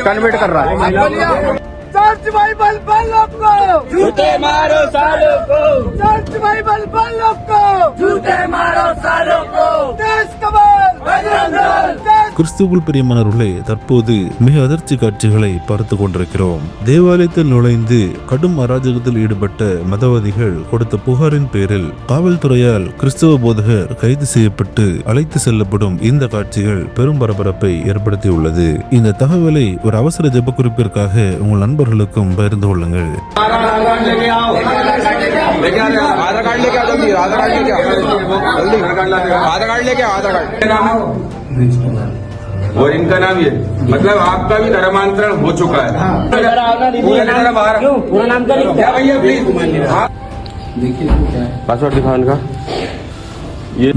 Convert कर रहा है। चर्च बाइबल वालों को जूते मारो सालों को, चर्च बाइबल वालों को जूते मारो सालों को, देश कमल बजरंग दल। கிறிஸ்துவுக்குள் பிரியமானவர்களே, தற்போது மிக அதிர்ச்சி காட்சிகளை பார்த்து கொண்டிருக்கிறோம். தேவாலயத்தில் நுழைந்து கடும் அராஜகத்தில் ஈடுபட்ட மதவாதிகள் கொடுத்த புகாரின் பேரில் காவல்துறையால் கிறிஸ்தவ போதகர் கைது செய்யப்பட்டு அழைத்து செல்லப்படும் இந்த காட்சிகள் பெரும் பரபரப்பை ஏற்படுத்தியுள்ளது. இந்த தகவலை ஒரு அவசர ஜெப குறிப்பிற்காக உங்கள் நண்பர்களுக்கும் பகிர்ந்து கொள்ளுங்கள். और इनका नाम ये, मतलब आपका भी धर्मांतरण हो चुका है। पूरा नाम क्या भैया प्लीज पासवर्ड दिखाओ इनका।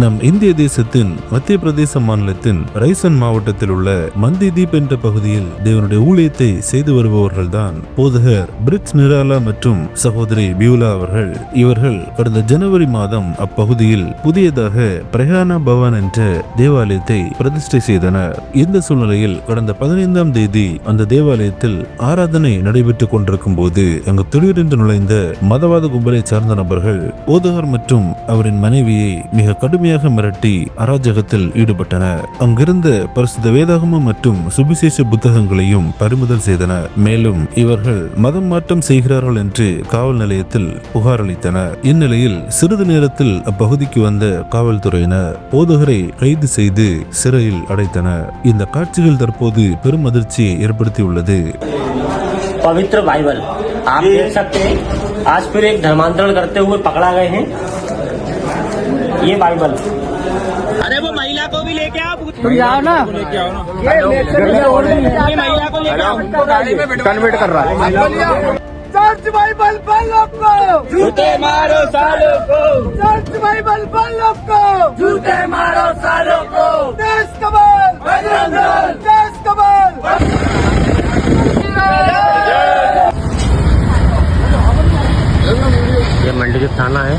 நம் இந்திய தேசத்தின் மத்திய பிரதேச மாநிலத்தின் ரைசன் மாவட்டத்தில் உள்ள மந்தி தீப் என்ற பகுதியில் தேவனுடைய ஊழியத்தை செய்து வருபவர்கள் தான் போதகர் பிரிட்ஸ் நிராலா மற்றும் சகோதரி பியூலா அவர்கள். இவர்கள் கடந்த ஜனவரி மாதம் அப்பகுதியில் புதியதாக பிரயானா பவன் என்ற தேவாலயத்தை பிரதிஷ்டை செய்தனர். இந்த சூழ்நிலையில் கடந்த 15ஆம் தேதி அந்த தேவாலயத்தில் ஆராதனை நடைபெற்றுக் கொண்டிருக்கும் போது அங்கு திடீரென்று நுழைந்த மதவாத கும்பலை சார்ந்த நபர்கள் போதகர் மற்றும் அவரின் மனைவியை மிக கடுமையாக மிரட்டி அராஜகத்தில் ஈடுபட்டனர். அங்கிருந்த பரிசுத்த வேதாகமம் மற்றும் சுவிசேஷ புத்தகங்களையும் பறிமுதல் செய்தனர். மேலும் இவர்கள் மதம் மாற்றம் செய்கிறார்கள் என்று காவல் நிலையத்தில் புகார் அளித்தனர். இந்நிலையில் சிறிது நேரத்தில் அப்பகுதிக்கு வந்த காவல்துறையினர் போதகரை கைது செய்து சிறையில் அடைத்தனர். இந்த காட்சிகள் தற்போது பெரும் அதிர்ச்சியை ஏற்படுத்தியுள்ளது. पवित्र बाइबल आप देख सकते हैं, आज फिर एक धर्मांतरण करते हुए पकड़ा गए हैं। ये बाइबल, अरे वो महिला को भी लेके आओ, आओ ना, महिला को लेके आओ, कन्वर्ट कर रहा है। चर्च बाइबल वालों को जूते मारो सालों को, चर्च बाइबल वालों को जूते मारो सालों को, देश कमल बजरंग दल। देश कमल। ये मंडीदीप थाना है।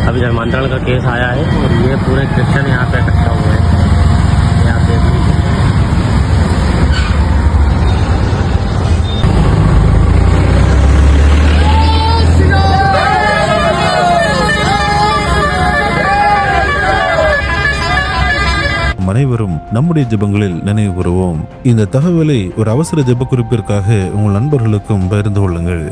अभी धर्मांतरण का केस आया है और ये पूरे क्रिश्चियन यहाँ पे इकट्ठा हुए हैं। ये आप देख लीजिए। அனைவரும் நம்முடைய ஜெபங்களில் நினைவு கூறுவோம். இந்த தகவலை ஒரு அவசர ஜெப குறிப்பிற்காக உங்கள் நண்பர்களுக்கும் பகிர்ந்து கொள்ளுங்கள்.